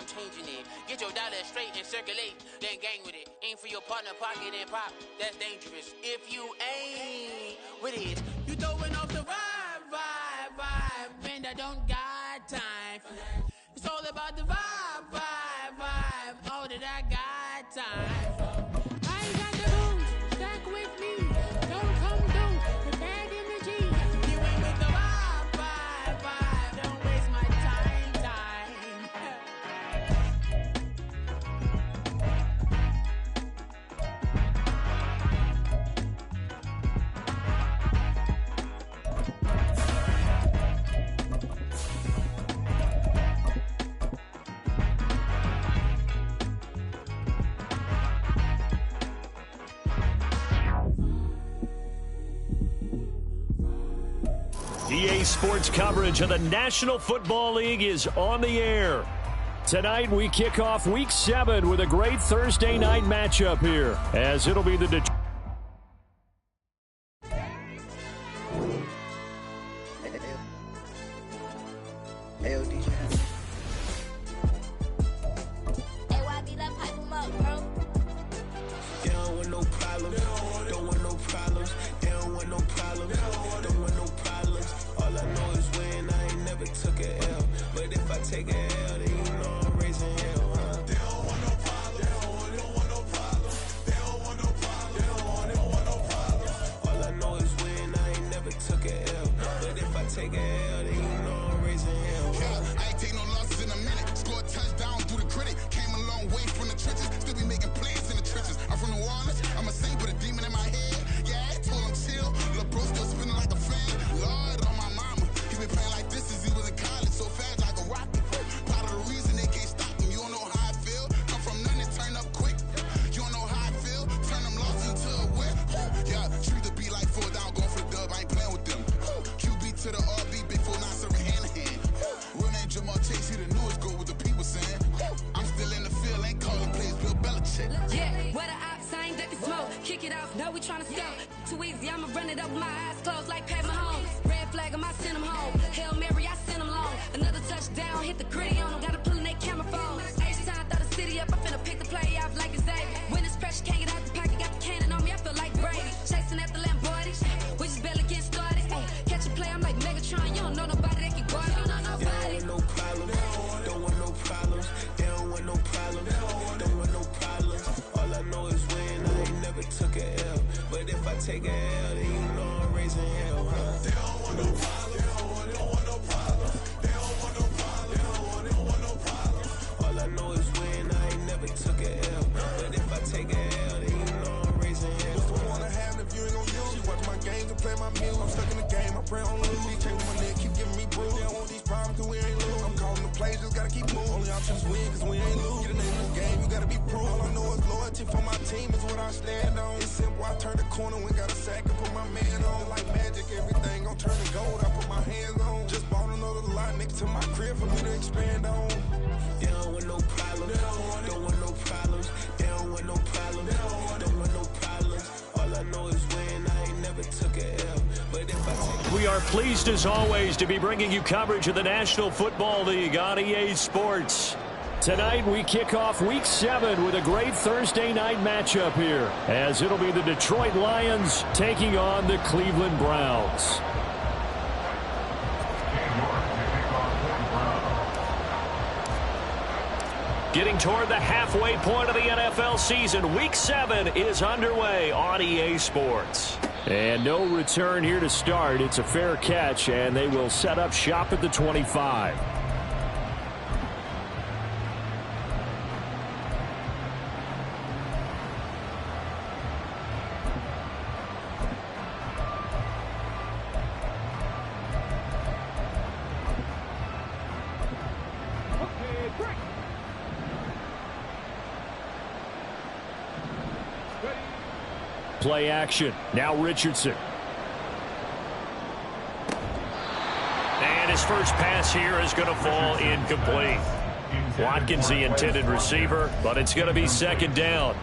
I'm changing it. Get your dollar straight and circulate, then gang with it. Aim for your partner, pocket and pop, that's dangerous. If you ain't with it, you throwing off the vibe, and I don't got time for that. It's all about the vibe, all that I got time for. I ain't got the booze, stack with me, don't come through with bad energy. You ain't with the vibe, don't waste my time. EA Sports coverage of the National Football League is on the air. Tonight we kick off Week 7 with a great Thursday night matchup here, as it'll be the Detroit. Take a L, then you know I'm raising hell, huh? They don't want no problem. They don't want no problem. They don't want no problem. They don't want no problem. All I know is win. I ain't never took a L. But if I take a L, then you know I'm raising hell, huh? Yeah, I ain't take no losses in a minute. Scored touchdown through the critic. Came a long way from the trenches. Still be making plays in the trenches. I'm from New Orleans. I'm a saint with a demon in my head. Yeah, I told him chill. Lil' bro still spinning like a fan. Lord on my mama. He been playing like this since he was in college. So fast like a rocket. Part of the reason they can't stop him. You don't know how I feel. Come from nothing, turn up quick. You don't know how I feel. Turn them losses into a whip. Yeah, treat the beat like 4 down, going for the dub. I ain't playing with them. QB to the RB, big 4-9 serving hand to hand. Real name Jamar Chase, he the newest goal with the people saying. I'm still in the field, ain't calling plays, Bill Belichick. Yeah, where the ops, I ain't ducking smoke. Kick it off, no, we tryna score. Too easy, I'ma run it up with my eyes closed like Pat Mahomes. Red flag, I send him home. Hail Mary, I send him long. Another touchdown, hit the gritty on him. Gotta pull in they camera phones. H-time, throw the city up, I finna pick the play off like it's Xavier. When it's pressure, can't get out the pocket, got the cannon on me, I feel like Brady. Chasing after Lamborghini, we just barely get started. Ay, catch a play, I'm like Megatron, you don't know nobody that can guard it. You know nobody. They don't want no problems, don't want no problems. They don't want no problems, don't want no problems. All I know is win, I ain't never took a L. But if I take a L, then you know I'm raising hell, huh? They don't want no problems, they don't want no problems. They don't want no problems, they don't want no problems. All I know is win, I ain't never took a L. But if I take a L, then you know I'm raising hell. What's the point I have if you ain't gon' use? She watch my games and play my music. I'm stuck in the game, I pray on lose. These changes my neck, keep giving me bruise. They don't want these problems cause we ain't lose. I'm calling the plays, just gotta keep moving. Only option is win cause we ain't lose. Get a name in this game, you gotta be proof. All I know is loyalty for my team is what I stand on. It's simple, I turn the corner, we got a sack and put my man on. Like magic, everything gon' turn to gold, I put my hands on. Just bought another lot next to my crib for me to expand on. They don't want no problems, don't want no problems. They don't want no problems, don't want no problems. All I know is win, I ain't never took a L. But if I take We are pleased as always to be bringing you coverage of the National Football League on EA Sports. Tonight we kick off Week 7 with a great Thursday night matchup here, as it'll be the Detroit Lions taking on the Cleveland Browns. Getting toward the halfway point of the NFL season, Week 7 is underway on EA Sports. And no return here to start. It's a fair catch, and they will set up shop at the 25. Play action. Now Richardson. And his first pass here is going to fall incomplete. Watkins the intended receiver, but it's going to be second down.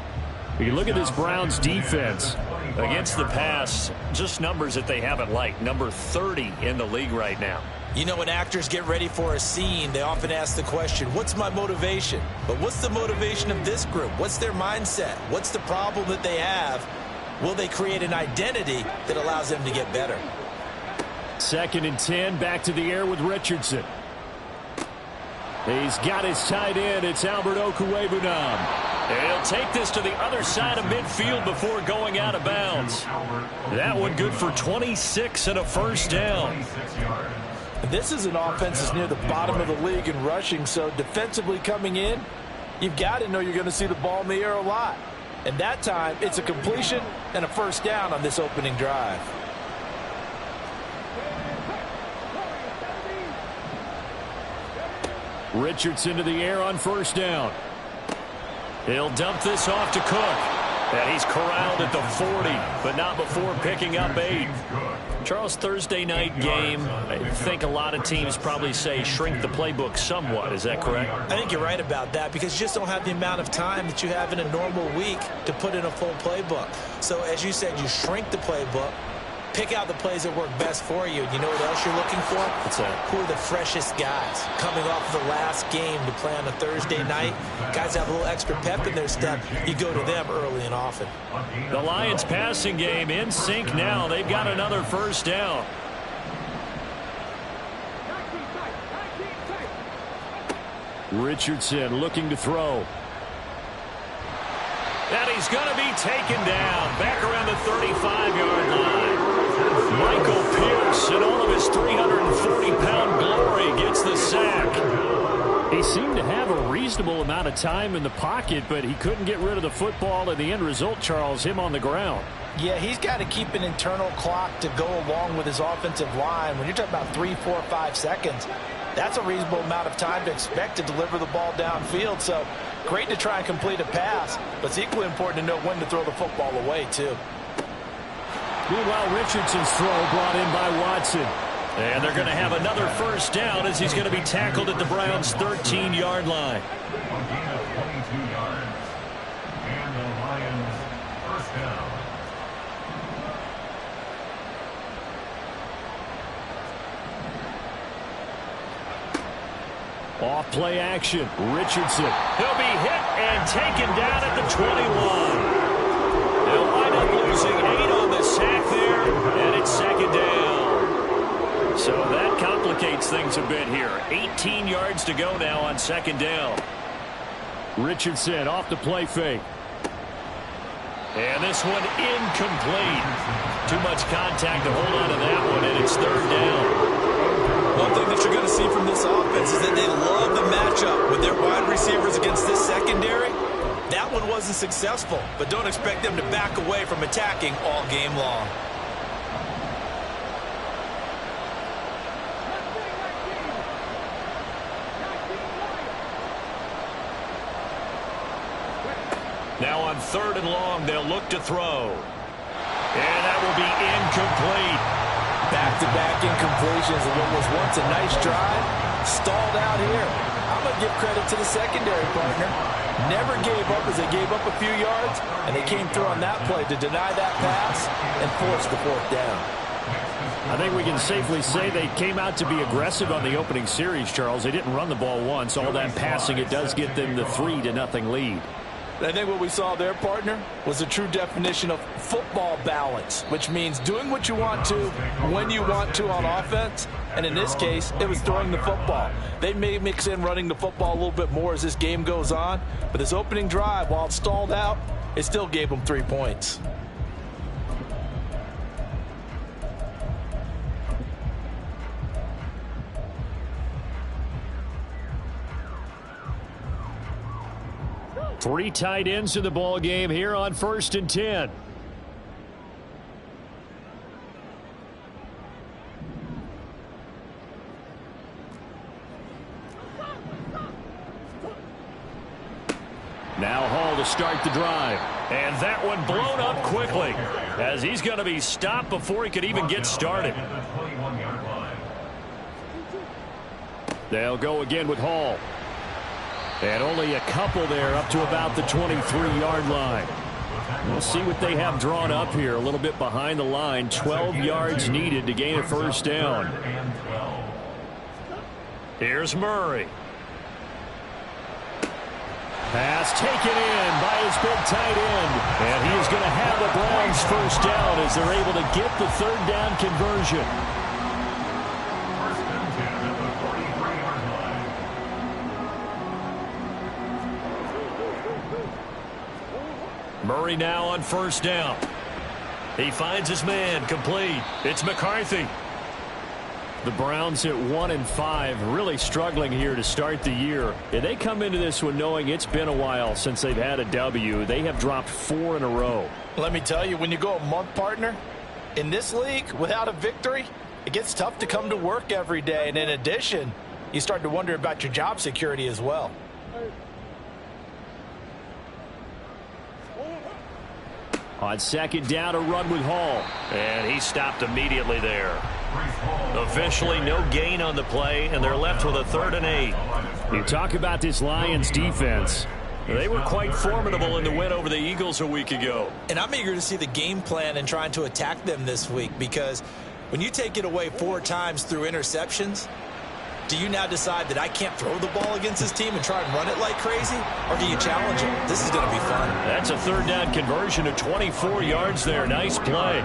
You look at this Browns defense against the pass, just numbers that they haven't liked. Number 30 in the league right now. You know, when actors get ready for a scene, they often ask the question, what's my motivation? But what's the motivation of this group? What's their mindset? What's the problem that they have? Will they create an identity that allows them to get better? 2nd and 10, back to the air with Richardson. He's got his tight end. It's Albert Okwuegbunam. He'll take this to the other side of midfield before going out of bounds. That one good for 26 and a first down. This is an offense that's near the bottom of the league in rushing, so defensively coming in, you've got to know you're going to see the ball in the air a lot. And that time, it's a completion and a first down on this opening drive. Richardson to the air on first down. He'll dump this off to Cook. And he's corralled at the 40, but not before picking up 8. Charles, Thursday night game, I think a lot of teams probably say shrink the playbook somewhat. Is that correct? I think you're right about that because you just don't have the amount of time that you have in a normal week to put in a full playbook. So as you said, you shrink the playbook, pick out the plays that work best for you. You know what else you're looking for? What's that? Who are the freshest guys coming off of the last game to play on a Thursday night? Guys have a little extra pep in their step. You go to them early and often. The Lions passing game in sync now. They've got another first down. Richardson looking to throw. And he's going to be taken down back around the 35-yard line. Michael Pierce, in all of his 340-pound glory, gets the sack. He seemed to have a reasonable amount of time in the pocket, but he couldn't get rid of the football, and the end result, Charles, him on the ground. Yeah, he's got to keep an internal clock to go along with his offensive line. When you're talking about 3, 4, 5 seconds, that's a reasonable amount of time to expect to deliver the ball downfield. So great to try and complete a pass, but it's equally important to know when to throw the football away, too. Meanwhile, Richardson's throw brought in by Watson. And they're going to have another first down as he's going to be tackled at the Browns' 13-yard line. A gain of 22 yards. And the Lions first down. Off play action. Richardson. He'll be hit and taken down at the 21. They'll wind up losing 8 on the sack there, and it's second down. So that complicates things a bit here. 18 yards to go now on second down. Richardson off the play fake. And this one incomplete. Too much contact to hold on to that one, and it's third down. One thing that you're going to see from this offense is that they love the matchup with their wide receivers against this secondary. That one wasn't successful, but don't expect them to back away from attacking all game long. Now on third and long, they'll look to throw. And that will be incomplete. Back-to-back incompletions of what was once a nice drive. Stalled out here. I'm going to give credit to the secondary partner. Never gave up as they gave up a few yards, and they came through on that play to deny that pass and force the fourth down. I think we can safely say they came out to be aggressive on the opening series, Charles. They didn't run the ball once. All that passing, it does get them the 3-0 lead. I think what we saw there, partner, was a true definition of football balance, which means doing what you want to when you want to on offense. And in this case, it was throwing the football. They may mix in running the football a little bit more as this game goes on. But this opening drive, while it stalled out, it still gave them 3 points. Three tight ends in the ball game here on 1st and 10. Now Hall to start the drive. And that one blown up quickly as he's going to be stopped before he could even get started. They'll go again with Hall. And only a couple there up to about the 23-yard line. We'll see what they have drawn up here. A little bit behind the line. 12 yards needed to gain a first down. Here's Murray. Pass taken in by his big tight end. And he is going to have the Browns first down as they're able to get the third down conversion. First and 10 at the 43-yard line. Murray now on first down. He finds his man, complete. It's McCarthy. The Browns at 1-5, really struggling here to start the year. And they come into this one knowing it's been a while since they've had a W. They have dropped 4 in a row. Let me tell you, when you go a month, partner, in this league without a victory, it gets tough to come to work every day. And in addition, you start to wonder about your job security as well. On second down, a run with Hall. And he stopped immediately there. Officially no gain on the play, and they're left with a 3rd and 8. You talk about this Lions defense. They were quite formidable in the win over the Eagles a week ago. And I'm eager to see the game plan and trying to attack them this week, because when you take it away 4 times through interceptions, do you now decide that I can't throw the ball against this team and try and run it like crazy? Or do you challenge it? This is going to be fun. That's a 3rd down conversion of 24 yards there. Nice play.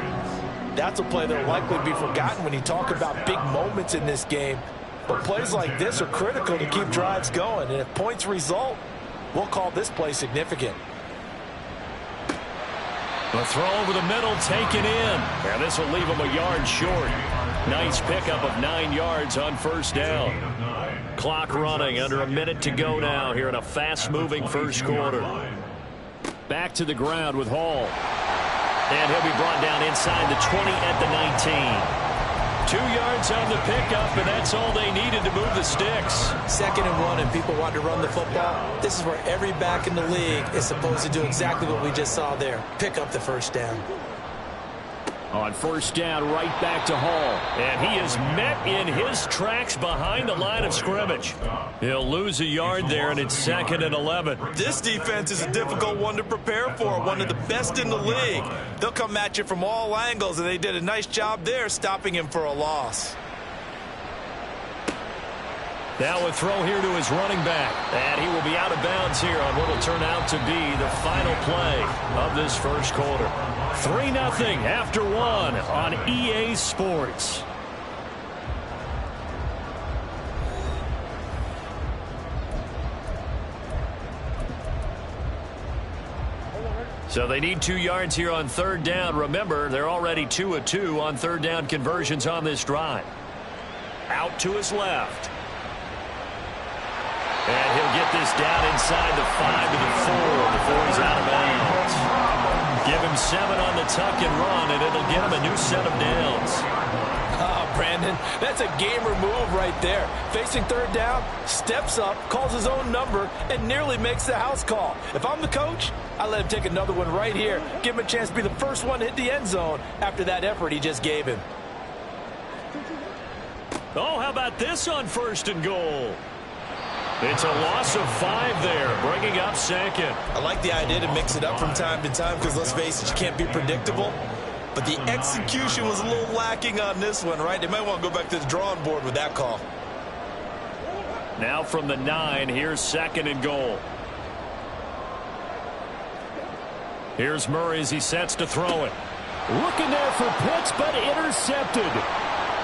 That's a play that will likely be forgotten when you talk about big moments in this game. But plays like this are critical to keep drives going. And if points result, we'll call this play significant. The throw over the middle taken in. And this will leave him a yard short. Nice pickup of 9 yards on first down. Clock running, under a minute to go now here in a fast-moving first quarter. Back to the ground with Hall. And he'll be brought down inside the 20 at the 19. 2 yards on the pickup, and that's all they needed to move the sticks. 2nd and 1, and people want to run the football. This is where every back in the league is supposed to do exactly what we just saw there. Pick up the first down. On first down, right back to Hall. And he is met in his tracks behind the line of scrimmage. He'll lose a yard there, and it's 2nd and 11. This defense is a difficult one to prepare for, one of the best in the league. They'll come at you from all angles, and they did a nice job there stopping him for a loss. Now a throw here to his running back. And he will be out of bounds here on what will turn out to be the final play of this first quarter. 3-0 after 1 on EA Sports. So they need 2 yards here on 3rd down. Remember, they're already 2 of 2 on 3rd down conversions on this drive. Out to his left. And he'll get this down inside the 5 to the 4 before he's out of bounds. Give him 7 on the tuck and run, and it'll get him a new set of downs. Ah, Brandon, that's a gamer move right there. Facing 3rd down, steps up, calls his own number, and nearly makes the house call. If I'm the coach, I let him take another one right here. Give him a chance to be the first one to hit the end zone after that effort he just gave him. Oh, how about this on 1st and goal? It's a loss of 5 there, bringing up 2nd. I like the idea to mix it up from time to time because, let's face it, you can't be predictable. But the execution was a little lacking on this one, right? They might want to go back to the drawing board with that call. Now from the 9, here's 2nd and goal. Here's Murray as he sets to throw it. Looking there for Pitts, but intercepted.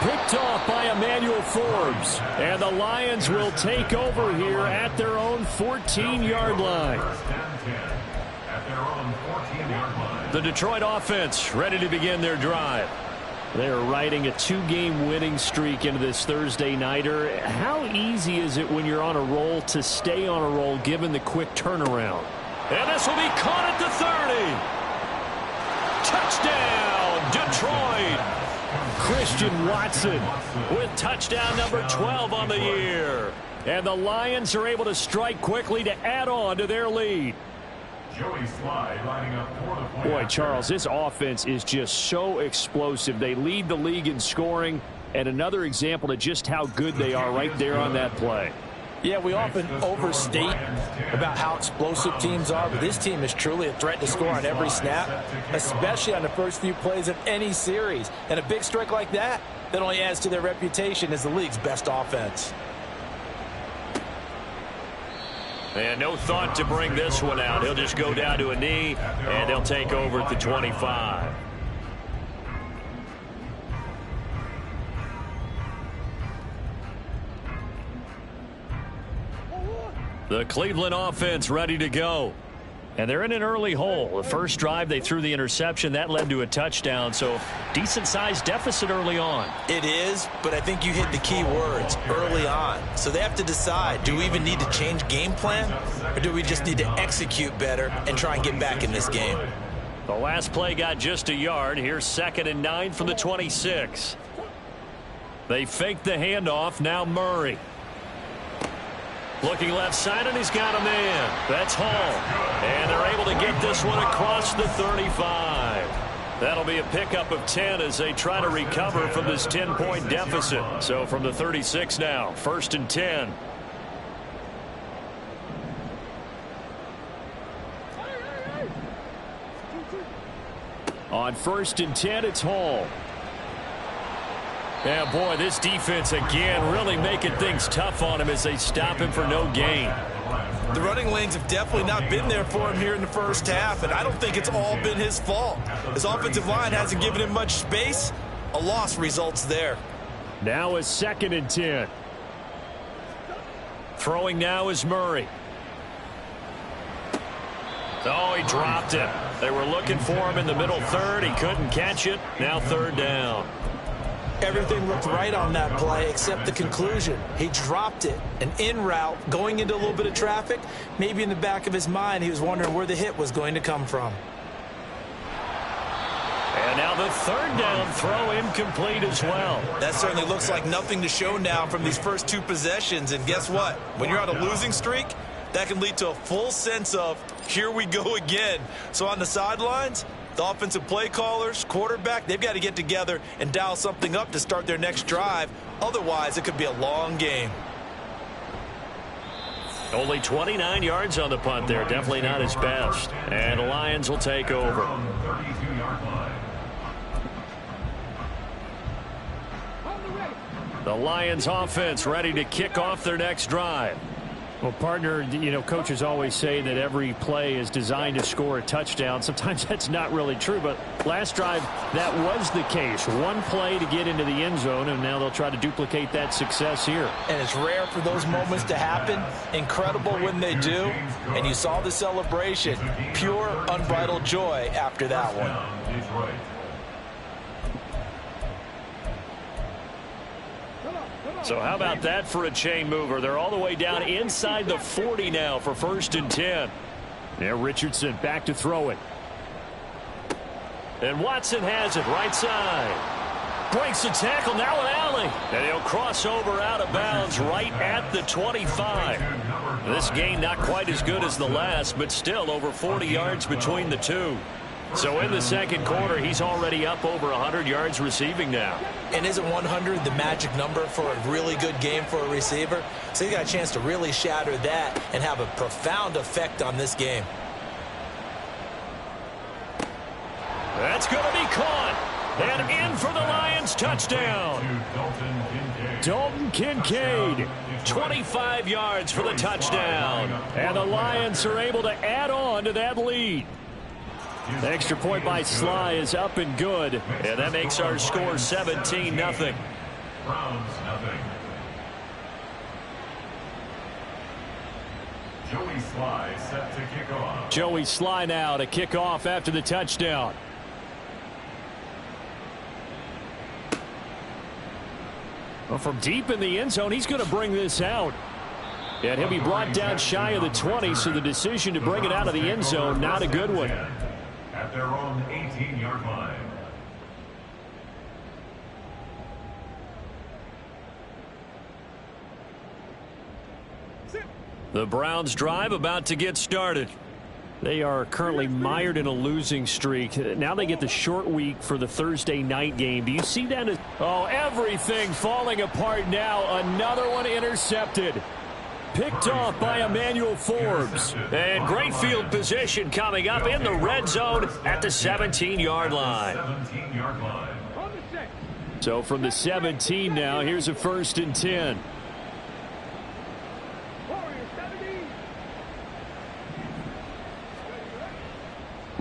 Picked off by Emmanuel Forbes. And the Lions will take over here at their own 14-yard line. At their own 14-yard line. The Detroit offense ready to begin their drive. They are riding a 2-game winning streak into this Thursday nighter. How easy is it when you're on a roll to stay on a roll given the quick turnaround? And this will be caught at the 30. Touchdown, Detroit. Christian Watson with touchdown number 12 on the year. And the Lions are able to strike quickly to add on to their lead. Joey Slye lining up for the play. Boy, Charles, this offense is just so explosive. They lead the league in scoring, and another example of just how good they are right there on that play. Yeah, we often overstate about how explosive teams are, but this team is truly a threat to score on every snap, especially on the first few plays of any series. And a big strike like that only adds to their reputation as the league's best offense. And no thought to bring this one out. He'll just go down to a knee, and they'll take over at the 25. The Cleveland offense ready to go. And they're in an early hole. The first drive, they threw the interception. That led to a touchdown. So decent-sized deficit early on. It is, but I think you hit the key words, early on. So they have to decide, do we even need to change game plan? Or do we just need to execute better and try and get back in this game? The last play got just a yard. Here's 2nd and 9 from the 26. They fake the handoff. Now Murray. Looking left side, and he's got a man. That's Hall. And they're able to get this one across the 35. That'll be a pickup of 10 as they try to recover from this 10-point deficit. So from the 36 now, 1st and 10. On 1st and 10, it's Hall. Yeah, boy, this defense again really making things tough on him as they stop him for no gain. The running lanes have definitely not been there for him here in the first half, and I don't think it's all been his fault. His offensive line hasn't given him much space. A loss results there. Now is 2nd and 10. Throwing now is Murray. Oh, he dropped it. They were looking for him in the middle third. He couldn't catch it. Now 3rd down. Everything looked right on that play except the conclusion. He dropped it. An in route, going into a little bit of traffic. Maybe in the back of his mind, he was wondering where the hit was going to come from. And now the 3rd down throw incomplete as well. That certainly looks like nothing to show now from these first 2 possessions. And guess what? When you're on a losing streak, that can lead to a full sense of, here we go again. So on the sidelines, the offensive play callers, quarterback, they've got to get together and dial something up to start their next drive. Otherwise, it could be a long game. Only 29 yards on the punt there. Definitely not his best. And the Lions will take over. The Lions offense ready to kick off their next drive. Well, partner, you know, coaches always say that every play is designed to score a touchdown. Sometimes that's not really true, but last drive, that was the case. One play to get into the end zone, and now they'll try to duplicate that success here. And it's rare for those moments to happen. Incredible when they do. And you saw the celebration. Pure, unbridled joy after that one. So how about that for a chain mover? They're all the way down inside the 40 now for 1st and 10. Now Richardson back to throw it. And Watson has it right side. Breaks the tackle, now an alley. And he'll cross over out of bounds right at the 25. This game not quite as good as the last, but still over 40 yards between the two. So in the 2nd quarter, he's already up over 100 yards receiving now. And isn't 100 the magic number for a really good game for a receiver? So he got a chance to really shatter that and have a profound effect on this game. That's going to be caught. And in for the Lions touchdown. Dalton Kincaid, 25 yards for the touchdown. And the Lions are able to add on to that lead. The extra point by Sly is up and good, and that makes our score 17-0. Browns, nothing. Joey Sly set to kick off. Joey Sly now to kick off after the touchdown. Well, from deep in the end zone, he's going to bring this out. And he'll be brought down shy of the 20, so the decision to bring it out of the end zone, not a good one. At their own 18-yard line. The Browns drive about to get started. They are currently mired in a losing streak. Now they get the short week for the Thursday night game. Do you see that? Oh, everything falling apart now. Another one intercepted. Picked off by Emmanuel Forbes. And great field position coming up in the red zone at the 17-yard line. So from the 17 now, here's a 1st and 10.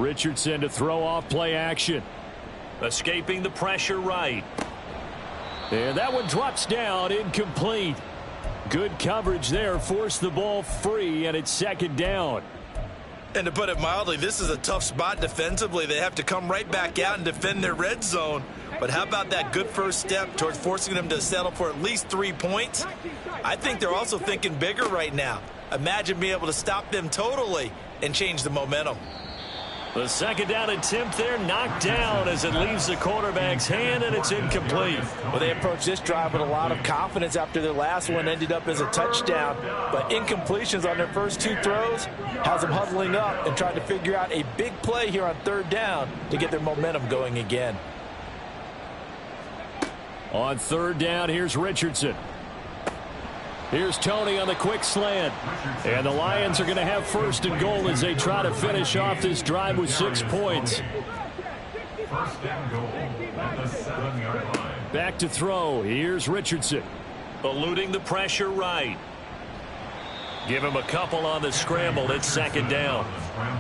Richardson to throw off play action. Escaping the pressure right. And that one drops down, incomplete. Good coverage there, forced the ball free, and it's second down. And to put it mildly, this is a tough spot defensively. They have to come right back out and defend their red zone. But how about that good first step towards forcing them to settle for at least 3 points? I think they're also thinking bigger right now. Imagine being able to stop them totally and change the momentum. The second down attempt there knocked down as it leaves the quarterback's hand, and it's incomplete. Well, they approached this drive with a lot of confidence after their last one ended up as a touchdown. But incompletions on their first 2 throws has them huddling up and trying to figure out a big play here on third down to get their momentum going again. On third down, here's Richardson. Here's Tony on the quick slant. And the Lions are going to have first and goal as they try to finish off this drive with 6 points. First and goal at the 7-yard line. Back to throw. Here's Richardson. Eluding the pressure right. Give him a couple on the scramble. It's second down.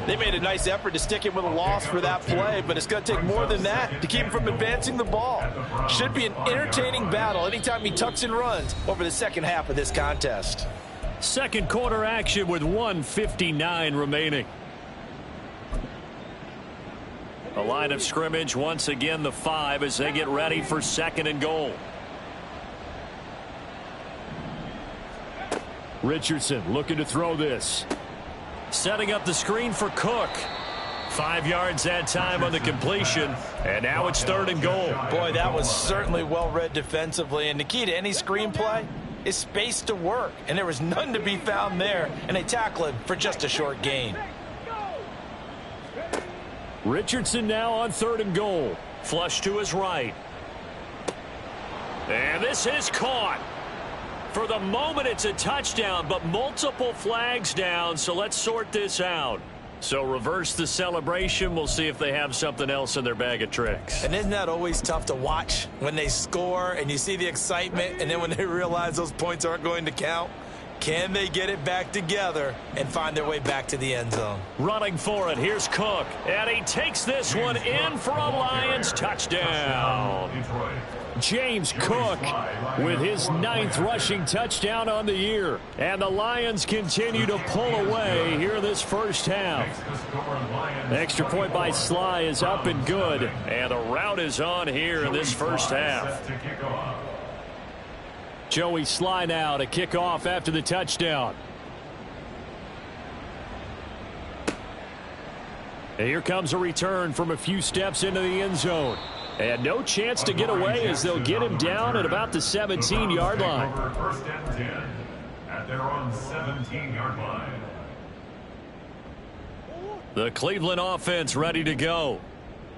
They made a nice effort to stick him with a loss for that play, but it's going to take more than that to keep him from advancing the ball. Should be an entertaining battle anytime he tucks and runs over the second half of this contest. Second quarter action with 1:59 remaining. The line of scrimmage once again the 5 as they get ready for second and goal. Richardson looking to throw this. Setting up the screen for Cook. 5 yards that time on the completion. And now it's third and goal. Boy, that was certainly well read defensively. And the key to any screenplay is space to work. And there was none to be found there. And they tackle him for just a short gain. Richardson now on third and goal. Flush to his right. And this is caught. For the moment, it's a touchdown, but multiple flags down, so let's sort this out. So reverse the celebration. We'll see if they have something else in their bag of tricks. And isn't that always tough to watch when they score and you see the excitement, and then when they realize those points aren't going to count? Can they get it back together and find their way back to the end zone? Running for it, here's Cook. And he takes this one in for a Lions touchdown. James Cook with his 9th rushing touchdown on the year. And the Lions continue to pull away here in this first half. Extra point by Sly is up and good. And the route is on here in this first half. Joey Sly now to kick off after the touchdown. And here comes a return from a few steps into the end zone. And no chance to get away as they'll get him down at about the 17-yard line. First and 10 at their own 17-yard line. The Cleveland offense ready to go.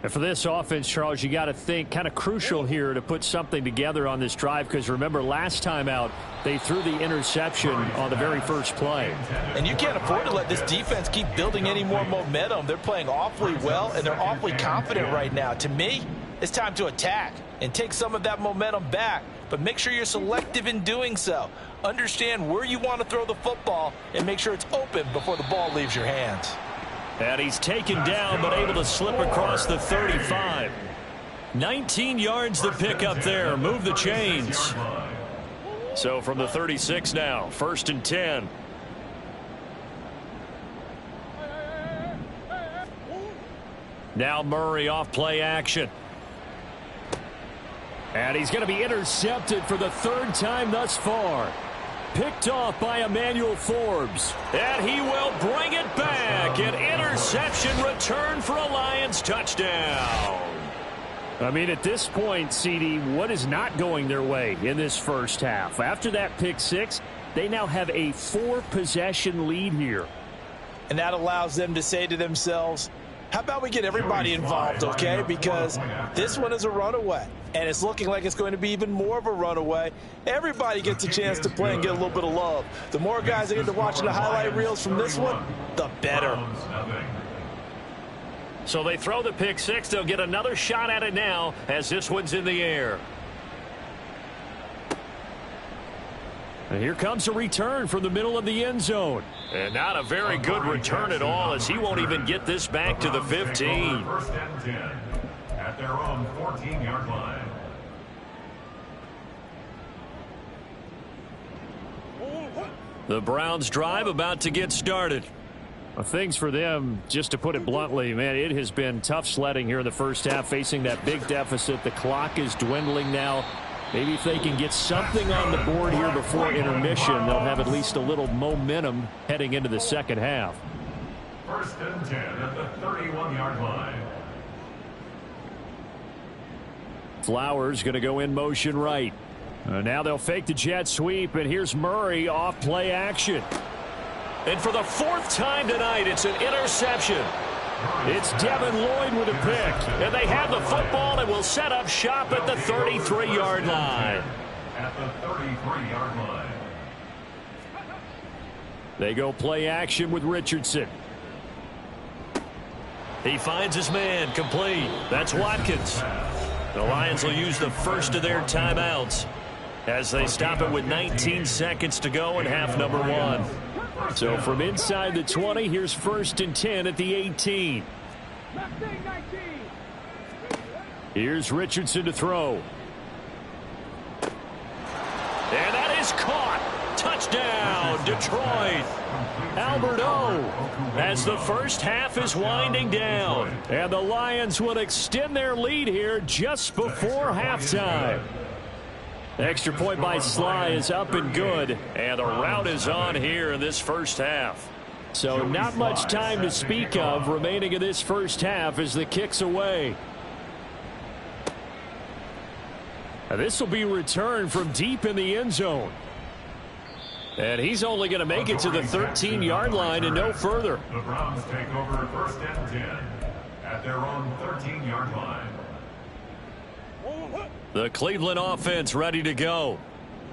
And for this offense, Charles, you got to think kind of crucial here to put something together on this drive, because remember last time out they threw the interception on the very first play. And you can't afford to let this defense keep building any more momentum. They're playing awfully well and they're awfully confident right now. To me, it's time to attack and take some of that momentum back, but make sure you're selective in doing so. Understand where you want to throw the football and make sure it's open before the ball leaves your hands. And he's taken down but able to slip across the 35. 19 yards to pick up there. Move the chains. So from the 36 now, first and 10. Now Murray off play action. And he's going to be intercepted for the 3rd time thus far. Picked off by Emmanuel Forbes. And he will bring it back. An interception return for a Lions touchdown. I mean, at this point, CD, what is not going their way in this first half? After that pick 6, they now have a 4-possession lead here. And that allows them to say to themselves, how about we get everybody involved, okay? Because this one is a runaway, and it's looking like it's going to be even more of a runaway. Everybody gets a chance to play and get a little bit of love. The more guys that get to watching the highlight reels from this one, the better. So they throw the pick 6. They'll get another shot at it now as this one's in the air. And here comes a return from the middle of the end zone. And not a very good return at all, as he won't even get this back to the 15. First and 10 at their own 14-yard line. The Browns drive about to get started. Well, things for them, just to put it bluntly, man, it has been tough sledding here in the first half, facing that big deficit. The clock is dwindling now. Maybe if they can get something on the board here before intermission, they'll have at least a little momentum heading into the second half. First and 10 at the 31-yard line. Flowers going to go in motion right. Now they'll fake the jet sweep, and here's Murray off play action. And for the fourth time tonight, it's an interception. It's Devin Lloyd with a pick, and they have the football and will set up shop at the 33-yard line. At the 33-yard line. They go play action with Richardson. He finds his man, complete. That's Watkins. The Lions will use the first of their timeouts as they stop it with 19 seconds to go in half number 1. So from inside the 20, here's first and 10 at the 18. Here's Richardson to throw. And that is caught. Touchdown, Detroit. Albert O, as the first half is winding down. And the Lions will extend their lead here just before halftime. Extra point by Sly is up and good, and the route is on here in this first half. So not much time to speak of remaining in this first half as the kick's away. Now this will be returned from deep in the end zone. And he's only going to make it to the 13-yard line and no further. The Browns take over first and 10 at their own 13-yard line. The Cleveland offense ready to go.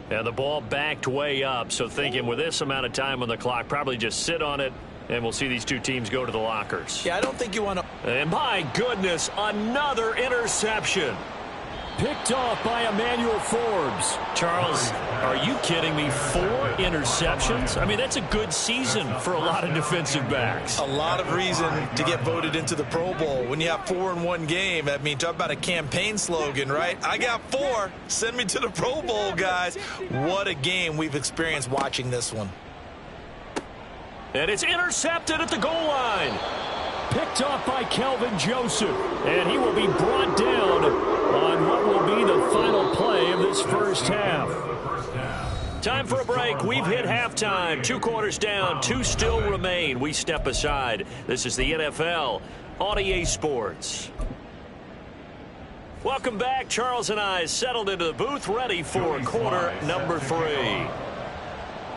And the ball backed way up. So thinking with this amount of time on the clock, probably just sit on it, and we'll see these two teams go to the lockers. Yeah, I don't think you want to. And my goodness, another interception. Picked off by Emmanuel Forbes. Charles, are you kidding me? 4 interceptions? I mean, that's a good season for a lot of defensive backs. A lot of reason to get voted into the Pro Bowl. When you have 4 in one game, I mean, talk about a campaign slogan, right? I got 4. Send me to the Pro Bowl, guys. What a game we've experienced watching this one. And it's intercepted at the goal line. Picked off by Kelvin Joseph. And he will be brought down on what will be the final play of this first half. Time for a break. We've hit halftime. 2 quarters down. 2 still remain. We step aside. This is the NFL on EA Sports. Welcome back. Charles and I settled into the booth, ready for quarter number 3.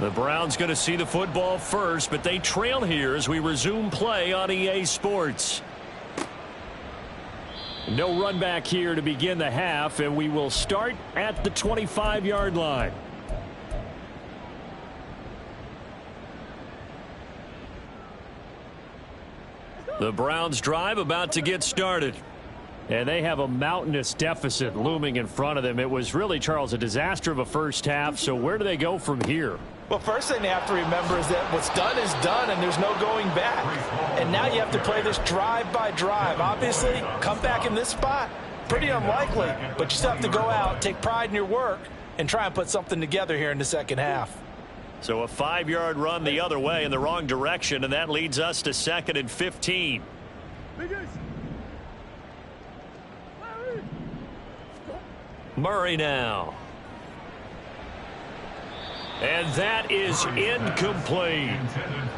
The Browns going to see the football first, but they trail here as we resume play on EA Sports. No run back here to begin the half, and we will start at the 25-yard line. The Browns drive about to get started. And they have a mountainous deficit looming in front of them. It was really, Charles, a disaster of a first half. So where do they go from here? Well, first thing they have to remember is that what's done is done, and there's no going back. And now you have to play this drive by drive. Obviously, come back in this spot, pretty unlikely. But you still have to go out, take pride in your work, and try and put something together here in the second half. So a 5-yard run the other way in the wrong direction, and that leads us to 2nd and 15. Murray now. And that is incomplete.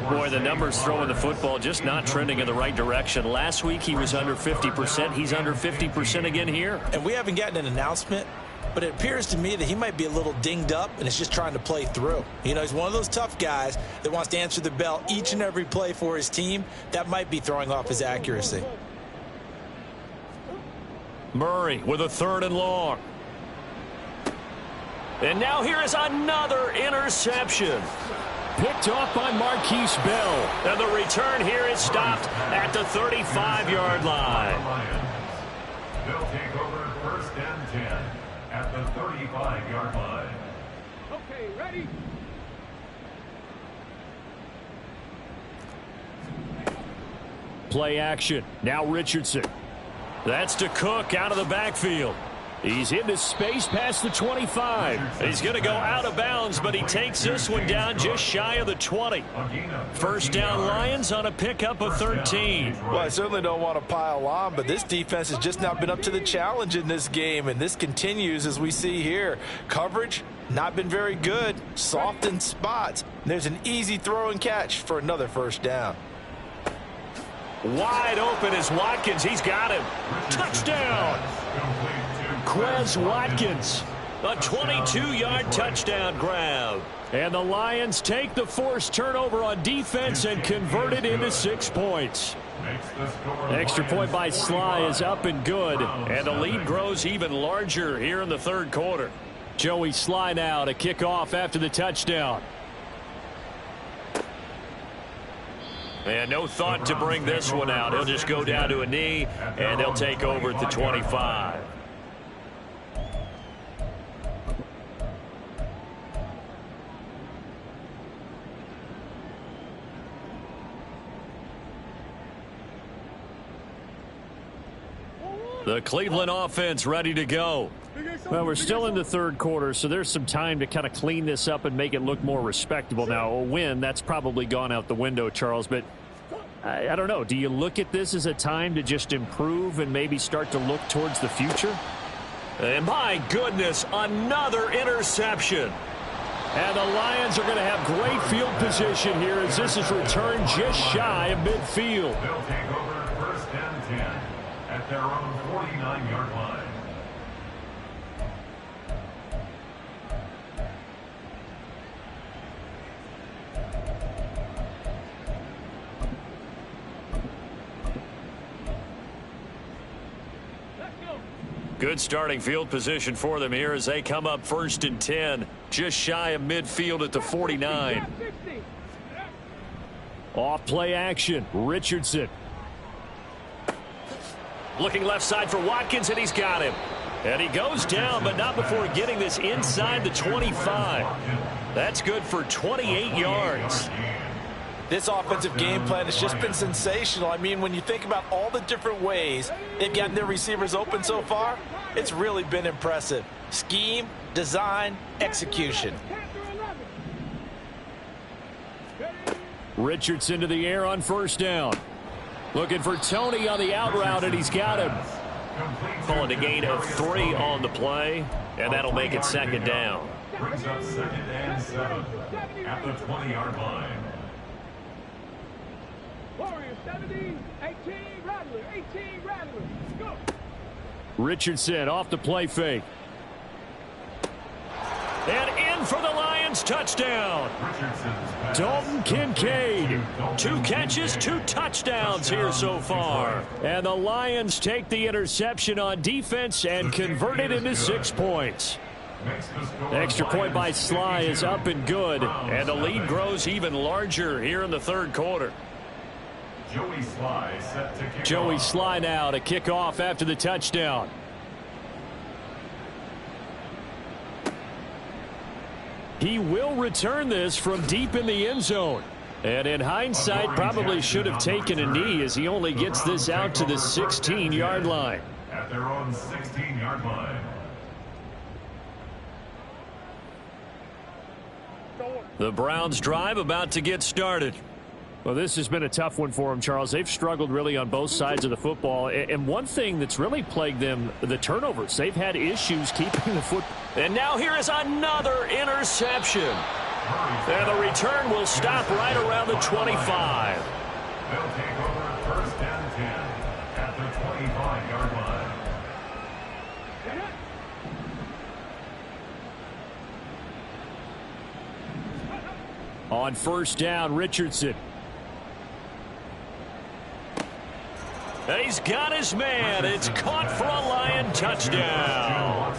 Boy, the numbers throwing the football just not trending in the right direction. Last week he was under 50%. He's under 50% again here. And we haven't gotten an announcement, but it appears to me that he might be a little dinged up and is just trying to play through. You know, he's one of those tough guys that wants to answer the bell each and every play for his team. That might be throwing off his accuracy. Murray with a 3rd and long. And now here is another interception. Picked off by Marquise Bell. And the return here is stopped at the 35-yard line. They'll take over first and 10 at the 35-yard line. Okay, ready? play action. Now Richardson. That's to Cook out of the backfield. He's into space past the 25. He's going to go out of bounds, but he takes this one down just shy of the 20. First down Lions on a pickup of 13. Well, I certainly don't want to pile on, but this defense has just not been up to the challenge in this game, and this continues as we see here. Coverage, not been very good. Soft in spots. There's an easy throw and catch for another first down. Wide open is Watkins. He's got him. Touchdown. Quez Watkins. A 22-yard touchdown grab. And the Lions take the forced turnover on defense and convert it into 6 points. Extra point by Sly is up and good. And the lead grows even larger here in the third quarter. Joey Sly now to kick off after the touchdown. And no thought to bring this one out. He'll just go down to a knee, and they'll take over at the 25. The Cleveland offense ready to go. Well, we're still in the third quarter, so there's some time to kind of clean this up and make it look more respectable. Now, a win, that's probably gone out the window, Charles, but I don't know. Do you look at this as a time to just improve and maybe start to look towards the future? And my goodness, another interception. And the Lions are going to have great field position here as this is returned just shy of midfield. They'll take over first and 10 at their own 49-yard line. Good starting field position for them here as they come up first and 10, just shy of midfield at the 49. Off play action, Richardson. Looking left side for Watkins, and he's got him. And he goes down, but not before getting this inside the 25. That's good for 28 yards. This offensive game plan has just been sensational. I mean, when you think about all the different ways they've gotten their receivers open so far, it's really been impressive. Scheme, design, execution. Richardson to the air on first down. Looking for Tony on the out route, and he's got him. Calling a gain of 3 on the play, and that'll make it second down. Brings up second and 7 at the 20-yard line. Warriors 17, 18, Rattler, 18, Rattler. Go. Richardson off the play fake. And in for the Lions touchdown. Dalton Kincaid. 2 catches, 2 touchdowns here so far. And the Lions take the interception on defense and convert it into 6 points. Extra point by Sly is up and good. And the lead grows even larger here in the third quarter. Joey Sly now to kick off after the touchdown. He will return this from deep in the end zone. And in hindsight, probably should have taken a knee as he only gets this out to the 16-yard line. At their own 16-yard line. The Browns drive about to get started. Well, this has been a tough one for them, Charles. They've struggled really on both sides of the football. And one thing that's really plagued them, the turnovers. They've had issues keeping the foot. And now here is another interception. And the return will stop right around the 25. They'll take over first and 10 at the 25-yard line. On first down, Richardson. And he's got his man. It's caught for a Lion touchdown.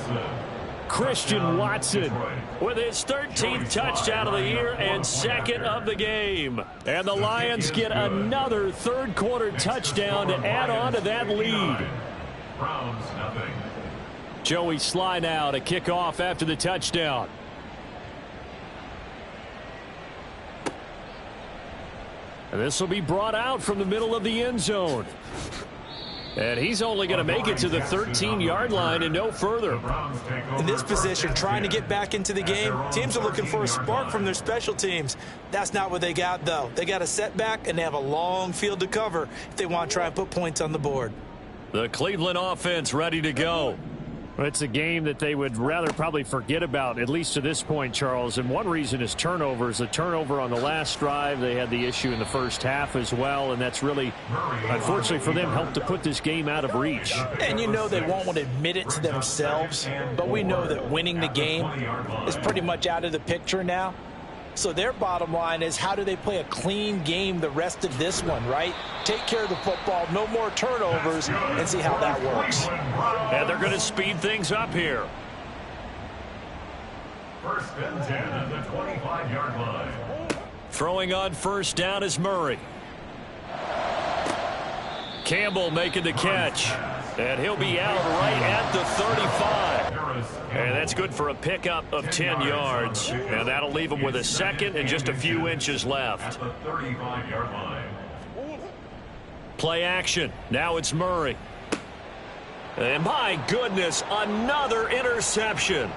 Christian Watson with his 13th touchdown of the year and second of the game. And the Lions get another third quarter touchdown to add on to that lead. Joey Sly now to kick off after the touchdown. And this will be brought out from the middle of the end zone. And he's only going to make it to the 13-yard line and no further. In this position, trying to get back into the game, teams are looking for a spark from their special teams. That's not what they got, though. They got a setback, and they have a long field to cover if they want to try and put points on the board. The Cleveland offense ready to go. It's a game that they would rather probably forget about, at least to this point, Charles. And one reason is turnovers. A turnover on the last drive. They had the issue in the first half as well, and that's really, unfortunately for them, helped to put this game out of reach. And you know they won't want to admit it to themselves, but we know that winning the game is pretty much out of the picture now. So their bottom line is, how do they play a clean game the rest of this one, right? Take care of the football, no more turnovers, and see how that works. And they're going to speed things up here. First and 10 at the 25-yard line. Throwing on first down is Murray. Campbell making the catch. And he'll be out right at the 35. And that's good for a pickup of 10 yards. And that'll leave him with a second and just a few inches left. At the 35-yard line. Play action. Now it's Murray. And my goodness, another interception.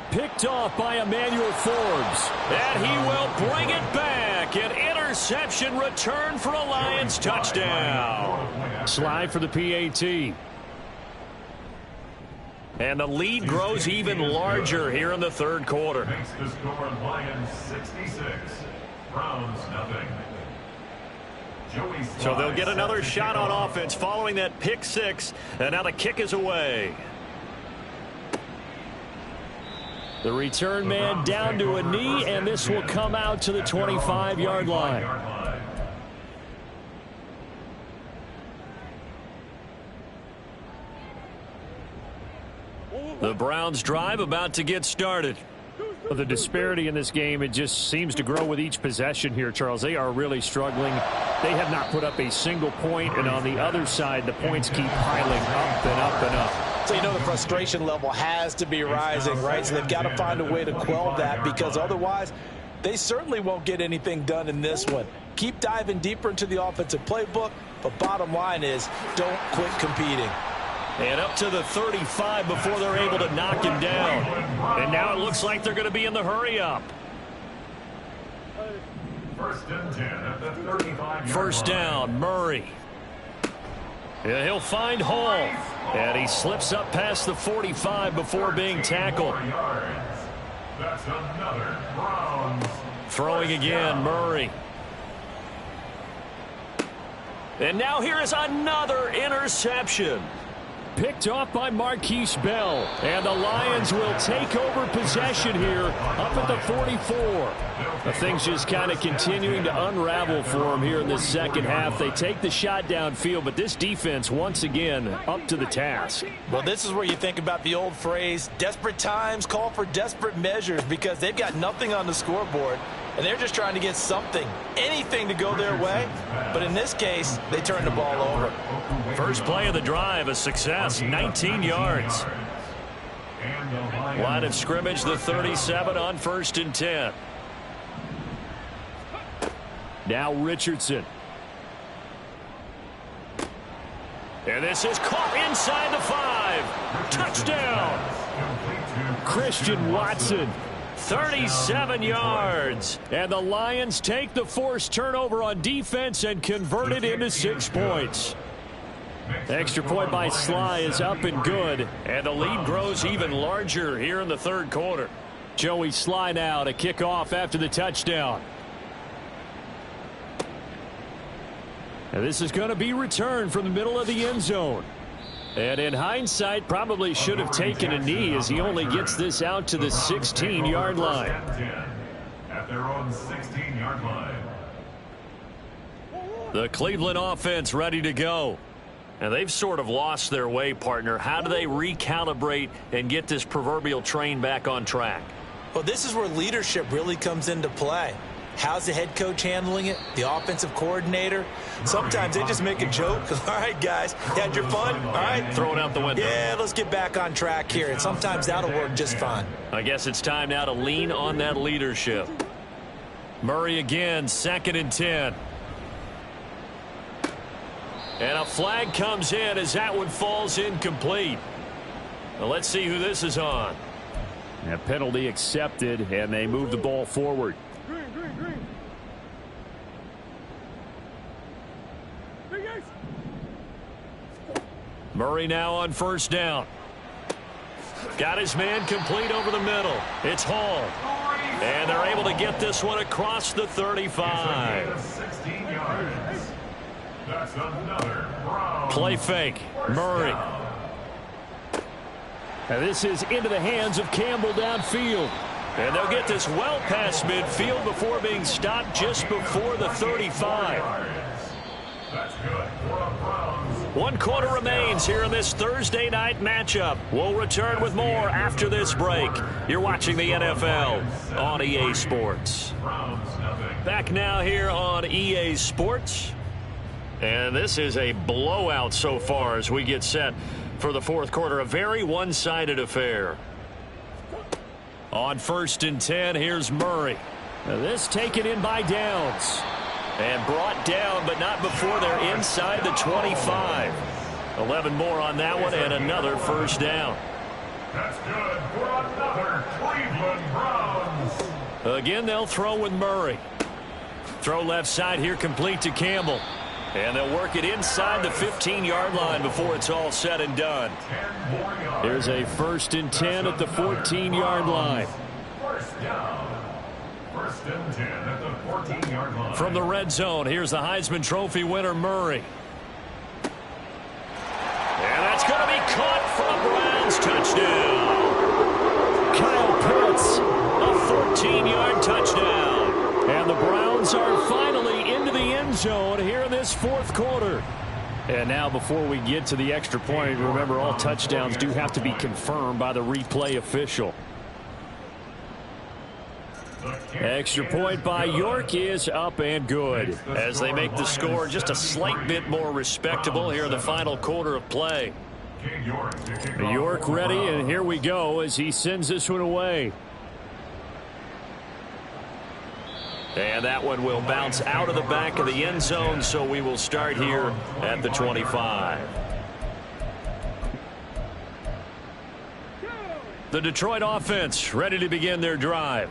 Picked off by Emmanuel Forbes. And he will bring it back. An interception return for a Lions touchdown. Slide for the PAT. And the lead grows even larger here in the third quarter. Makes the score Lions 66. Browns nothing. So they'll get another shot on offense following that pick six. And now the kick is away. The return man down to a knee, and this will come out to the 25-yard line. The Browns drive about to get started. The disparity in this game, it just seems to grow with each possession here, Charles. They are really struggling. They have not put up a single point, and on the other side, the points keep piling up and up and up. So you know the frustration level has to be rising, right? So they've got to find a way to quell that, because otherwise they certainly won't get anything done in this one. Keep diving deeper into the offensive playbook, but bottom line is don't quit competing. And up to the 35 before they're able to knock him down. And now it looks like they're going to be in the hurry-up. First and 10 at the 35-yard First down, Murray. And he'll find Hall. And he slips up past the 45 before being tackled. That's another Browns. Throwing again, Murray. And now here is another interception. Picked off by Marquise Bell. And the Lions will take over possession here up at the 44. Things just kind of continuing to unravel for them here in the second half. They take the shot downfield, but this defense once again up to the task. Well, this is where you think about the old phrase, desperate times call for desperate measures, because they've got nothing on the scoreboard. And they're just trying to get something, anything to go their way. But in this case, they turn the ball over. First play of the drive, a success, 19 yards. Line of scrimmage, the 37 on first and 10. Now Richardson. And this is caught inside the 5. Touchdown. Christian Watson. 37 yards. And the Lions take the forced turnover on defense and convert it into 6 points. Extra point by Sly is up and good. And the lead grows even larger here in the third quarter. Joey Sly now to kick off after the touchdown. And this is going to be returned from the middle of the end zone. And in hindsight, probably should have taken a knee, as he only gets this out to the 16-yard line. At their own 16-yard line. The Cleveland offense ready to go. And they've sort of lost their way, partner. How do they recalibrate and get this proverbial train back on track? Well, this is where leadership really comes into play. How's the head coach handling it? The offensive coordinator? Sometimes they just make a joke. All right, guys, you had your fun? All right. Throw it out the window. Yeah, let's get back on track here. And sometimes that'll work just fine. I guess it's time now to lean on that leadership. Murray again, second and 10. And a flag comes in as that one falls incomplete. Well, let's see who this is on. A penalty accepted, and they move the ball forward. Green, green, green. Murray now on first down. Got his man complete over the middle. It's Hall. And they're able to get this one across the 35. 16 yards. That's another Brown. Play fake. Murray. And this is into the hands of Campbell downfield. And they'll get this well past midfield before being stopped just before the 35. That's good for a Browns. 1 quarter remains here in this Thursday night matchup. We'll return with more after this break. You're watching the NFL on EA Sports. Back now here on EA Sports. And this is a blowout so far as we get set for the fourth quarter. A very one-sided affair. On 1st and 10, here's Murray. Now this taken in by Downs. And brought down, but not before they're inside the 25. 11 more on that one, and another first down. That's good for another Cleveland Browns. Again, they'll throw with Murray. Throw left side here, complete to Campbell. And they'll work it inside the 15-yard line before it's all said and done. Here's a 1st and 10 at the 14-yard line. First down. 1st and 10 at the 14-yard line. From the red zone, here's the Heisman Trophy winner, Murray. And that's going to be caught for a Browns touchdown. Kyle Pitts, a 14-yard touchdown. And the Browns are finally into the end zone here in this fourth quarter. And now before we get to the extra point, remember all touchdowns do have to be confirmed by the replay official. Extra point by York is up and good. As they make the score just a slight bit more respectable here in the final quarter of play. York ready, and here we go as he sends this one away. And that one will bounce out of the back of the end zone, so we will start here at the 25. The Detroit offense ready to begin their drive.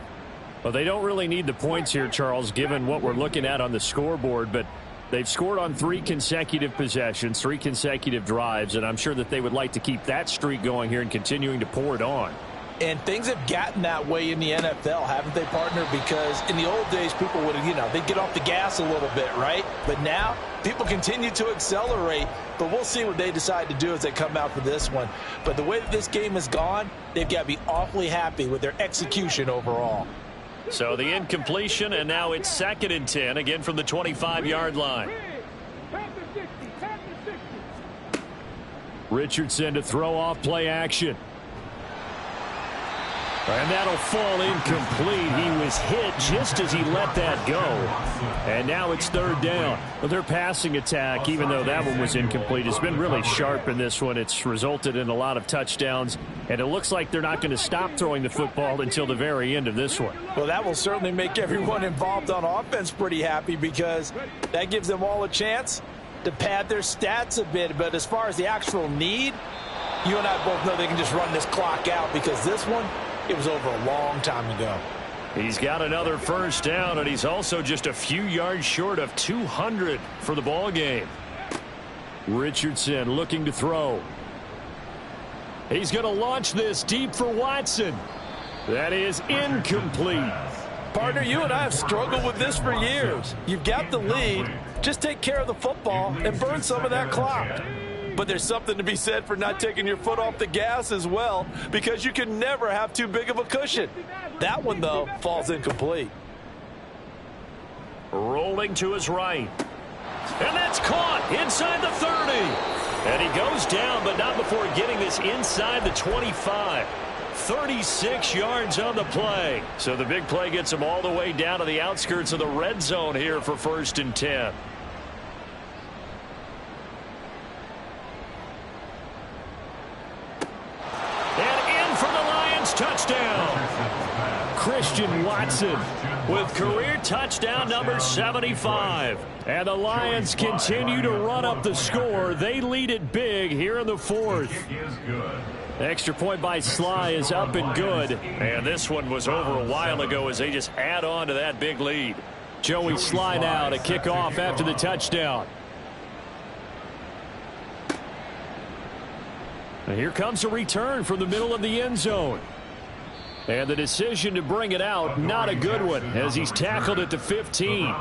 Well, they don't really need the points here, Charles, given what we're looking at on the scoreboard, but they've scored on 3 consecutive possessions, 3 consecutive drives, and I'm sure that they would like to keep that streak going here and continuing to pour it on. And things have gotten that way in the NFL, haven't they, partner? Because in the old days, people would, they'd get off the gas a little bit, right? But now, people continue to accelerate, but we'll see what they decide to do as they come out for this one. But the way that this game has gone, they've got to be awfully happy with their execution overall. So the incompletion, and now it's 2nd and 10, again from the 25-yard line. Richardson to throw off play action. And that'll fall incomplete. He was hit just as he let that go. And now it's 3rd down. Well, their passing attack, even though that one was incomplete, has been really sharp in this one. It's resulted in a lot of touchdowns. And it looks like they're not going to stop throwing the football until the very end of this one. Well, that will certainly make everyone involved on offense pretty happy because that gives them all a chance to pad their stats a bit. But as far as the actual need, you and I both know they can just run this clock out because this one, it was over a long time ago. He's got another first down, and he's also just a few yards short of 200 for the ball game. Richardson looking to throw. He's going to launch this deep for Watson. That is incomplete. Partner, you and I have struggled with this for years. You've got the lead. Just take care of the football and burn some of that clock. But there's something to be said for not taking your foot off the gas as well, because you can never have too big of a cushion. That one, though, falls incomplete. Rolling to his right. And that's caught inside the 30. And he goes down, but not before getting this inside the 25. 36 yards on the play. So the big play gets him all the way down to the outskirts of the red zone here for 1st and 10. And in for the Lions touchdown. Christian Watson with career touchdown number 75. And the Lions continue to run up the score. They lead it big here in the fourth. Extra point by Sly is up and good. And this one was over a while ago as they just add on to that big lead. Joey Sly now to kick off after the touchdown. And here comes a return from the middle of the end zone. And the decision to bring it out, not a good one, as he's tackled at the 15.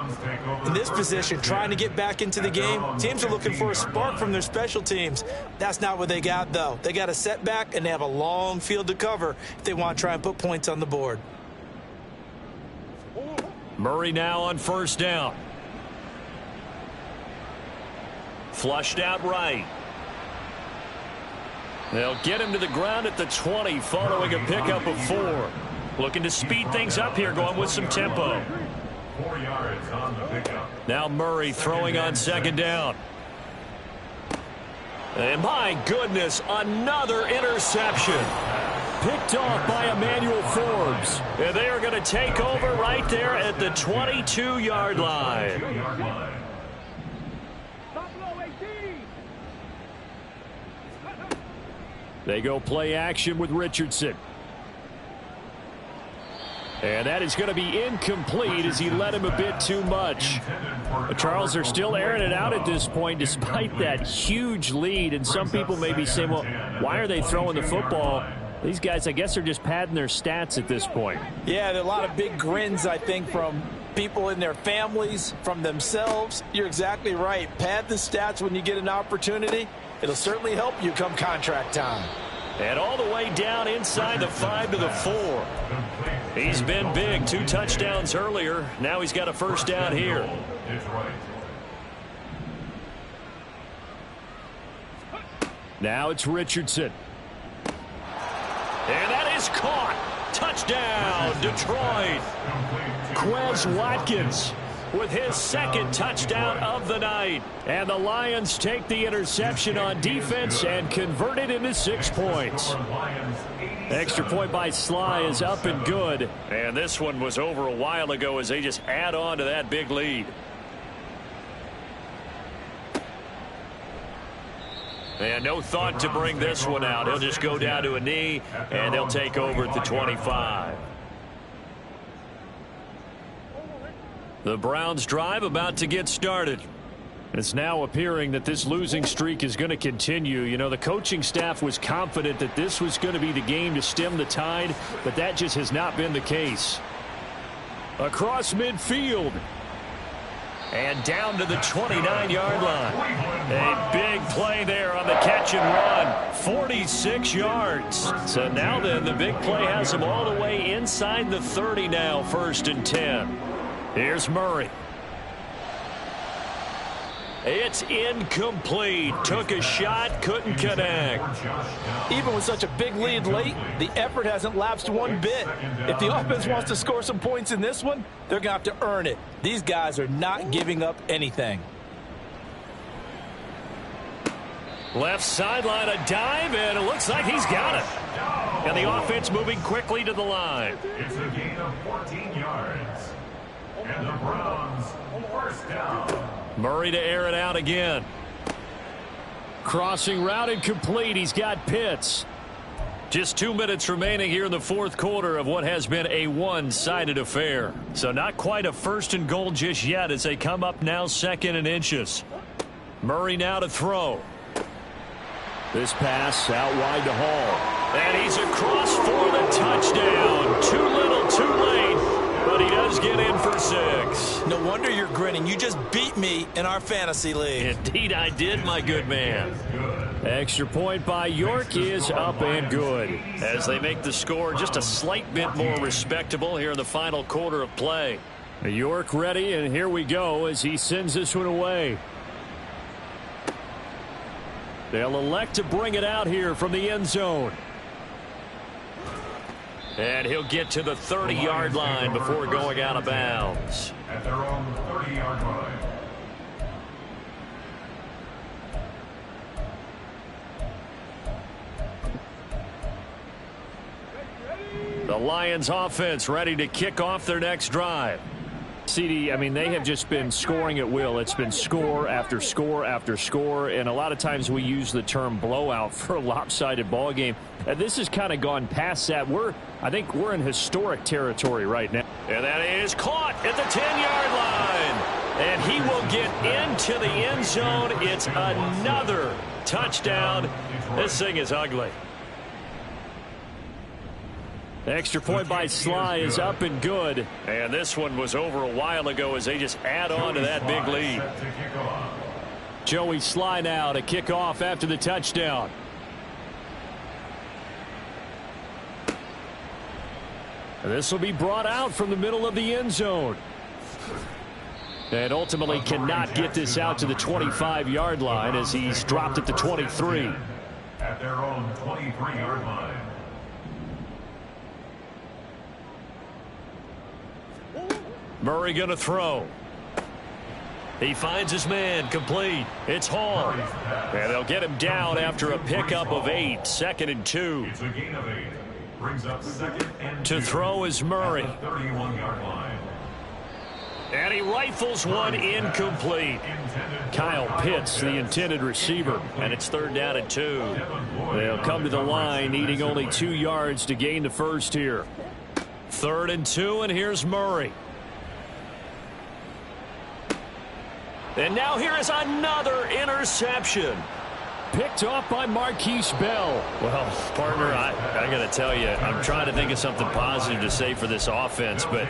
In this position, trying to get back into the game, teams are looking for a spark from their special teams. That's not what they got, though. They got a setback, and they have a long field to cover if they want to try and put points on the board. Murray now on first down. Flushed out right. They'll get him to the ground at the 20 following a pickup of 4. Looking to speed things up here, going with some tempo. 4 yards on the pickup. Now Murray throwing on second down. And my goodness, another interception. Picked off by Emmanuel Forbes. And they are going to take over right there at the 22-yard line. They go play action with Richardson. And that is going to be incomplete as he led him a bit too much. But Charles, they're still airing it out at this point despite that huge lead. And some people may be saying, well, why are they throwing the football? These guys, I guess, are just padding their stats at this point. Yeah, there are a lot of big grins, I think, from people in their families, from themselves. You're exactly right. Pad the stats when you get an opportunity. It'll certainly help you come contract time. And all the way down inside the 5 to the 4. He's been big. 2 touchdowns earlier. Now he's got a first down here. Now it's Richardson. And that is caught. Touchdown, Detroit. Quez Watkins with his second touchdown of the night. And the Lions take the interception on defense and convert it into 6 points. Extra point by Sly is up and good. And this one was over a while ago as they just add on to that big lead. And no thought to bring this one out. He'll just go down to a knee, and they'll take over at the 25. The Browns drive about to get started. It's now appearing that this losing streak is going to continue. You know, the coaching staff was confident that this was going to be the game to stem the tide, but that just has not been the case. Across midfield. And down to the 29-yard line. A big play there on the catch and run. 46 yards. So now then, the big play has them all the way inside the 30 now, 1st and 10. Here's Murray. It's incomplete. Took a shot, couldn't connect. Even with such a big lead late, the effort hasn't lapsed one bit. If the offense wants to score some points in this one, they're going to have to earn it. These guys are not giving up anything. Left sideline, a dive, and it looks like he's got it. And the offense moving quickly to the line. It's a gain of 14 yards. And the Browns, first down. Murray to air it out again. Crossing route incomplete. He's got Pitts. Just 2 minutes remaining here in the 4th quarter of what has been a one-sided affair. So not quite a 1st and goal just yet as they come up now 2nd and inches. Murray now to throw. This pass out wide to Hall. And he's across for the touchdown. Too little, too late. But he does get in for 6. No wonder you're grinning. You just beat me in our fantasy league. Indeed I did, my good man. Extra point by York is up and good. As they make the score just a slight bit more respectable here in the final quarter of play. York ready, and here we go as he sends this one away. They'll elect to bring it out here from the end zone. And he'll get to the 30-yard line before going out of bounds. At their own 30-yard line. The Lions offense ready to kick off their next drive. CD, I mean, they have just been scoring at will. It's been score after score after score, and a lot of times we use the term blowout for a lopsided ball game. And this has kind of gone past that. I think we're in historic territory right now. And that is caught at the 10-yard line. And he will get into the end zone. It's another touchdown. This thing is ugly. The extra point by Sly is up and good. And this one was over a while ago as they just add on to that big lead. Joey Sly now to kick off after the touchdown. And this will be brought out from the middle of the end zone. And ultimately cannot get this out to the 25-yard line as he's dropped at the 23. At their own 23-yard line. Murray going to throw. He finds his man, complete. It's Hall. And they'll get him down after a pickup of 8. 2nd and 2. It's a gain of 8. Brings up 2nd and 2. To throw is Murray. 31-yard line. And he rifles one incomplete. Kyle Pitts, the intended receiver. And it's 3rd down and 2. They'll come to the line, needing only 2 yards to gain the first here. 3rd and 2, and here's Murray. And now here is another interception. Picked off by Marquise Bell. Well, partner, I got to tell you, I'm trying to think of something positive to say for this offense, but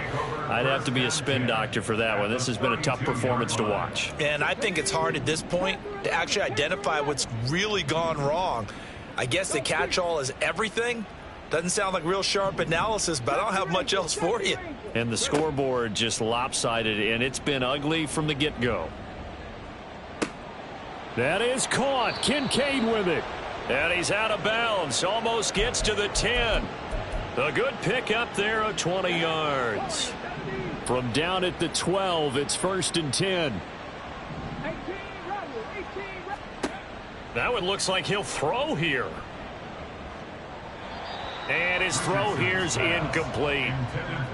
I'd have to be a spin doctor for that one. This has been a tough performance to watch. And I think it's hard at this point to actually identify what's really gone wrong. I guess the catch-all is everything. Doesn't sound like real sharp analysis, but I don't have much else for you. And the scoreboard just lopsided, and it's been ugly from the get-go. That is caught. Kincaid with it. And he's out of bounds. Almost gets to the 10. A good pickup there of 20 yards. From down at the 12, it's 1st and 10. That one looks like he'll throw here. And his throw here is incomplete.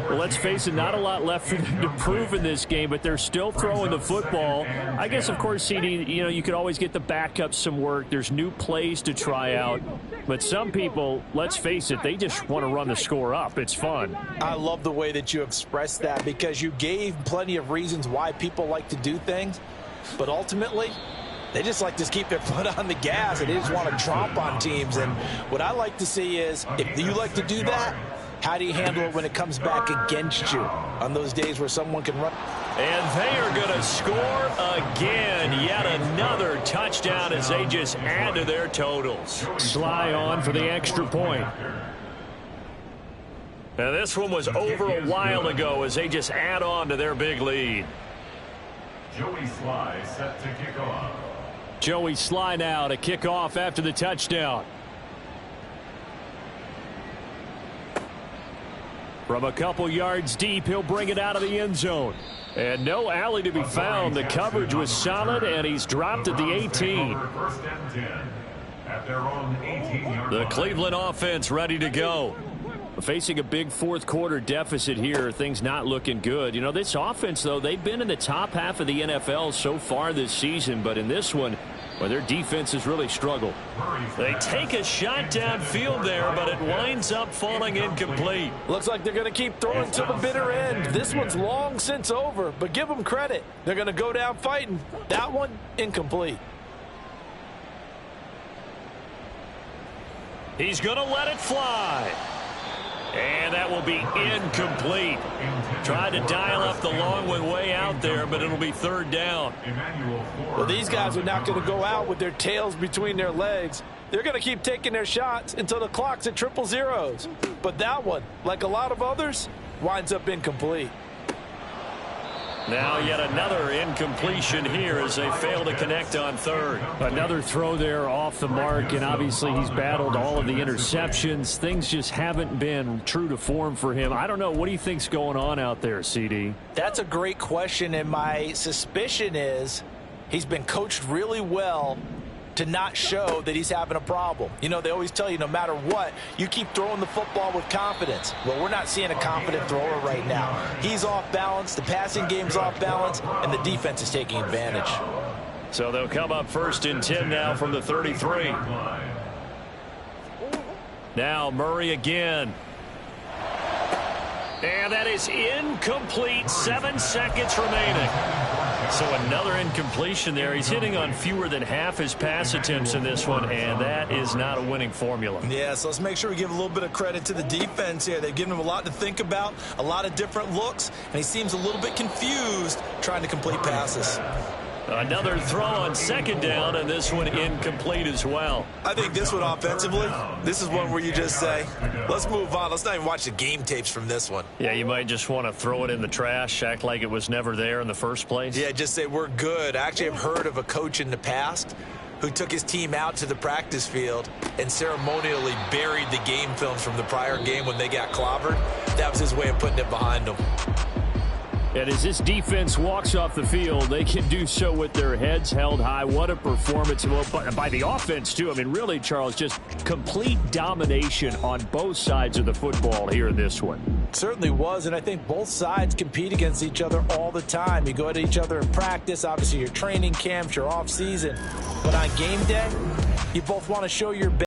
Well, let's face it, not a lot left for them to prove in this game, but they're still throwing the football. I guess, of course, CD, you could always get the backups some work. There's new plays to try out. But some people, let's face it, they just want to run the score up. It's fun. I love the way that you expressed that because you gave plenty of reasons why people like to do things. But ultimately, they just like to keep their foot on the gas, and they just want to tromp on teams. And what I like to see is, if you like to do that, how do you handle it when it comes back against you on those days where someone can run? And they are going to score again. Yet another touchdown as they just add to their totals. Sly on for the extra point. And this one was over a while ago as they just add on to their big lead. Joey Sly set to kick off. Joey Sly now to kick off after the touchdown. From a couple yards deep, he'll bring it out of the end zone. And no alley to be found. The coverage was solid, and he's dropped at the 18. The Cleveland offense ready to go. Facing a big fourth quarter deficit here, things not looking good. This offense, though, they've been in the top half of the NFL so far this season, but in this one, well, their defense has really struggled. They take a shot downfield there, but it winds up falling incomplete. Looks like they're going to keep throwing to the bitter end. This one's long since over, but give them credit. They're going to go down fighting. That one, incomplete. He's going to let it fly. And that will be incomplete. Tried to dial up the long way out there, but it'll be 3rd down. Well, these guys are not going to go out with their tails between their legs. They're going to keep taking their shots until the clock's at 000. But that one, like a lot of others, winds up incomplete. Now yet another incompletion here as they fail to connect on 3rd. Another throw there off the mark, and obviously he's battled all of the interceptions. Things just haven't been true to form for him. I don't know. What do you think's going on out there, CD? That's a great question, and my suspicion is he's been coached really well to not show that he's having a problem. You know, they always tell you no matter what, you keep throwing the football with confidence. Well, we're not seeing a confident thrower right now. He's off balance, the passing game's off balance, and the defense is taking advantage. So they'll come up 1st and 10 now from the 33. Now Murray again. And that is incomplete. 7 seconds remaining. So another incompletion there. He's hitting on fewer than half his pass attempts in this one, and that is not a winning formula. Yeah, so let's make sure we give a little bit of credit to the defense here. They've given him a lot to think about, a lot of different looks, and he seems a little bit confused trying to complete passes. Another throw on 2nd down, and this one incomplete as well. I think this one offensively, this is one where you just say, let's move on. Let's not even watch the game tapes from this one. Yeah, you might just want to throw it in the trash, act like it was never there in the first place. Yeah, just say we're good. I actually have heard of a coach in the past who took his team out to the practice field and ceremonially buried the game films from the prior game when they got clobbered. That was his way of putting it behind them. And as this defense walks off the field, they can do so with their heads held high. What a performance by the offense, too. I mean, really, Charles, just complete domination on both sides of the football here in this one. Certainly was, and I think both sides compete against each other all the time. You go at each other in practice, obviously your training camps, your off season. But on game day, you both want to show your best.